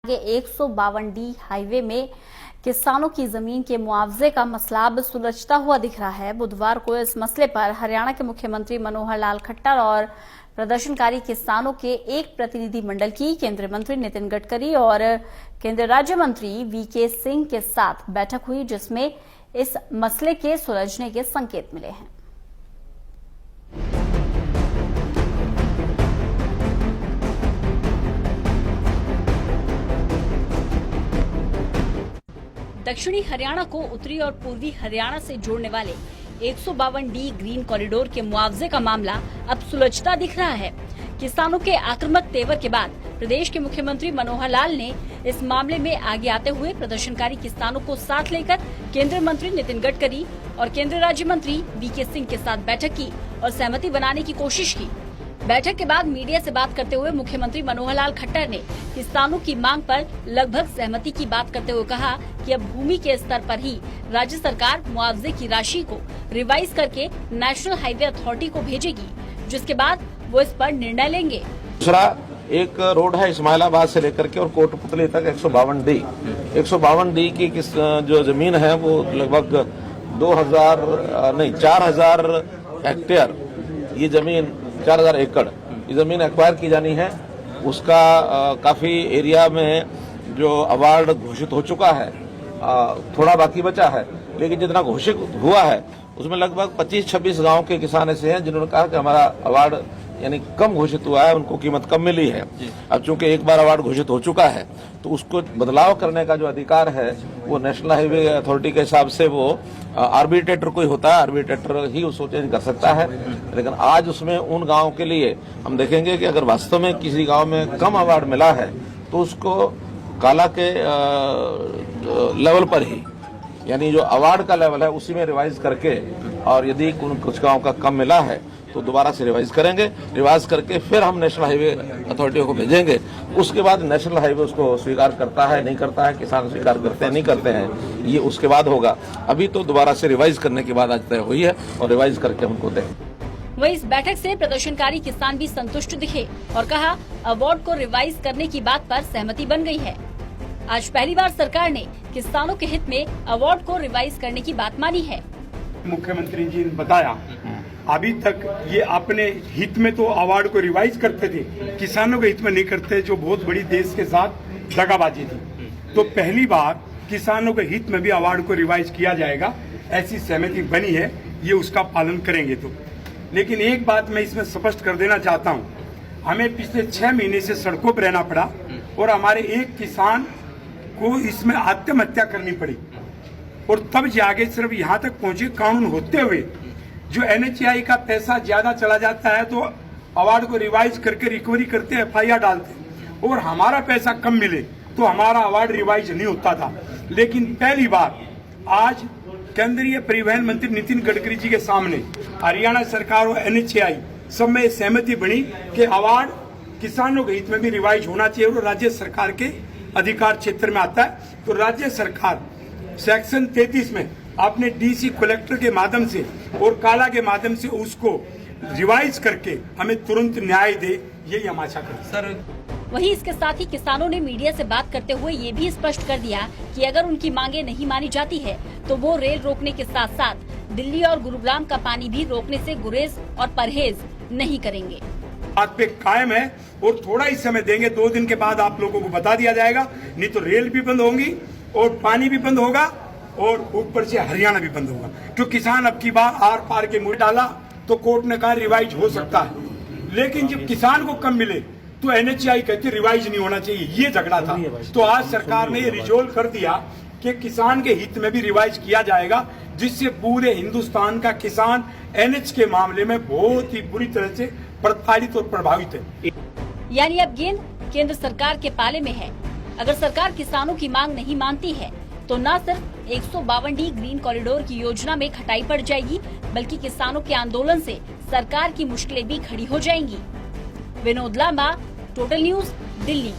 152D highway में किसानों की जमीन के मुआवजे का मसला अब सुलझता हुआ दिख रहा है। बुधवार को इस मसले पर हरियाणा के मुख्यमंत्री मनोहर लाल खट्टर और प्रदर्शनकारी किसानों के एक प्रतिनिधि मंडल की केंद्रीय मंत्री नितिन गडकरी और केंद्रीय राज्य मंत्री वीके सिंह के साथ बैठक हुई, जिसमें इस मसले के सुलझने के संकेत मिले हैं। दक्षिणी हरियाणा को उत्तरी और पूर्वी हरियाणा से जोड़ने वाले 152D ग्रीन कॉरिडोर के मुआवजे का मामला अब सुलझता दिख रहा है। किसानों के आक्रामक तेवर के बाद प्रदेश के मुख्यमंत्री मनोहर लाल ने इस मामले में आगे आते हुए प्रदर्शनकारी किसानों को साथ लेकर केंद्रीय मंत्री नितिन गडकरी और केंद्रीय राज्य मंत्री वीके सिंह के साथ बैठक की और सहमति बनाने की कोशिश की। बैठक के बाद मीडिया से बात करते हुए मुख्यमंत्री मनोहर लाल खट्टर ने किसानों की मांग पर लगभग सहमति की बात करते हुए कहा कि अब भूमि के स्तर पर ही राज्य सरकार मुआवजे की राशि को रिवाइज करके नेशनल हाईवे अथॉरिटी को भेजेगी, जिसके बाद वो इस पर निर्णय लेंगे। दूसरा एक रोड है इस्माइलाबाद से लेकर के और कोटपुतली तक 152D की जो जमीन है वो लगभग 4,000 हेक्टेयर ये जमीन 4,000 एकड़ ये जमीन एक्वायर की जानी है। उसका काफी एरिया में जो अवार्ड घोषित हो चुका है, थोड़ा बाकी बचा है, लेकिन जितना घोषित हुआ है उसमें लगभग 25-26 गांव के किसान ऐसे हैं जिन्होंने कहा कि हमारा अवार्ड यानी कम घोषित हुआ है, उनको कीमत कम मिली है। अब चूंकि एक बार अवार्ड घोषित हो चुका है तो उसको बदलाव करने का जो अधिकार है वो नेशनल हाईवे अथॉरिटी के हिसाब से वो आर्बिट्रेटर कोई होता है, आर्बिट्रेटर ही उसको चेंज कर सकता है। लेकिन आज उसमें उन गाँव के लिए हम देखेंगे कि अगर वास्तव में किसी गाँव में कम अवार्ड मिला है तो उसको काला के लेवल पर ही यानी जो अवार्ड का लेवल है उसी में रिवाइज करके, और यदि कुछ गाँव का कम मिला है तो दोबारा से रिवाइज करेंगे। रिवाइज करके फिर हम नेशनल हाईवे अथॉरिटी को भेजेंगे। उसके बाद नेशनल हाईवे उसको स्वीकार करता है नहीं करता है, किसान स्वीकार करते हैं नहीं करते हैं, ये उसके बाद होगा। अभी तो दोबारा से रिवाइज करने के बाद आज तय हुई है और रिवाइज करके हमको देंगे। वहीं इस बैठक से प्रदर्शनकारी किसान भी संतुष्ट दिखे और कहा अवार्ड को रिवाइज करने की बात पर सहमति बन गई है। आज पहली बार सरकार ने किसानों के हित में अवार्ड को रिवाइज करने की बात मानी है। मुख्यमंत्री जी ने बताया अभी तक ये अपने हित में तो अवार्ड को रिवाइज करते थे, किसानों के हित में नहीं करते, जो बहुत बड़ी देश के साथ दगाबाजी थी। तो पहली बार किसानों के हित में भी अवार्ड को रिवाइज किया जाएगा, ऐसी सहमति बनी है, ये उसका पालन करेंगे। तो लेकिन एक बात मैं इसमें स्पष्ट कर देना चाहता हूँ, हमें पिछले 6 महीने से सड़कों पर रहना पड़ा और हमारे एक किसान को इसमें आत्महत्या करनी पड़ी, और तब जाके सिर्फ यहाँ तक पहुंचे कानून होते हुए जो NHAI का पैसा ज्यादा चला जाता है तो अवार्ड को रिवाइज करके रिकवरी करते FIR डालते, और हमारा पैसा कम मिले तो हमारा अवार्ड रिवाइज नहीं होता था। लेकिन पहली बार आज केंद्रीय परिवहन मंत्री नितिन गडकरी जी के सामने हरियाणा सरकार और NHAI सब में सहमति बनी कि अवार्ड किसानों के हित में भी रिवाइज होना चाहिए और राज्य सरकार के अधिकार क्षेत्र में आता है। तो राज्य सरकार सेक्शन 33 में अपने DC कलेक्टर के माध्यम से और काला के माध्यम से उसको रिवाइज करके हमें तुरंत न्याय दे, यही हम आशा करते हैं। सर, वहीं इसके साथ ही किसानों ने मीडिया से बात करते हुए ये भी स्पष्ट कर दिया कि अगर उनकी मांगे नहीं मानी जाती है तो वो रेल रोकने के साथ साथ दिल्ली और गुरुग्राम का पानी भी रोकने से गुरेज और परहेज नहीं करेंगे। बात पे कायम है और थोड़ा ही समय देंगे, 2 दिन के बाद आप लोगों को बता दिया जाएगा। नहीं तो रेल भी बंद होंगी और पानी भी बंद होगा और ऊपर से हरियाणा भी बंद होगा। तो किसान अब की बार आर पार के मुंह डाला तो कोर्ट ने कहा रिवाइज हो सकता है, लेकिन जब किसान को कम मिले तो NHAI कहती रिवाइज नहीं होना चाहिए, ये झगड़ा था। तो आज सरकार ने ये रिजोल्व कर दिया कि किसान के हित में भी रिवाइज किया जाएगा, जिससे पूरे हिंदुस्तान का किसान NH के मामले में बहुत ही बुरी तरह से प्रताड़ित और प्रभावित है। यानी अब गेंद केंद्र सरकार के पाले में है। अगर सरकार किसानों की मांग नहीं मानती है तो न सिर्फ 152D ग्रीन कॉरिडोर की योजना में खटाई पड़ जाएगी, बल्कि किसानों के आंदोलन से सरकार की मुश्किलें भी खड़ी हो जाएंगी। Vinod Lamba, Total News, Delhi.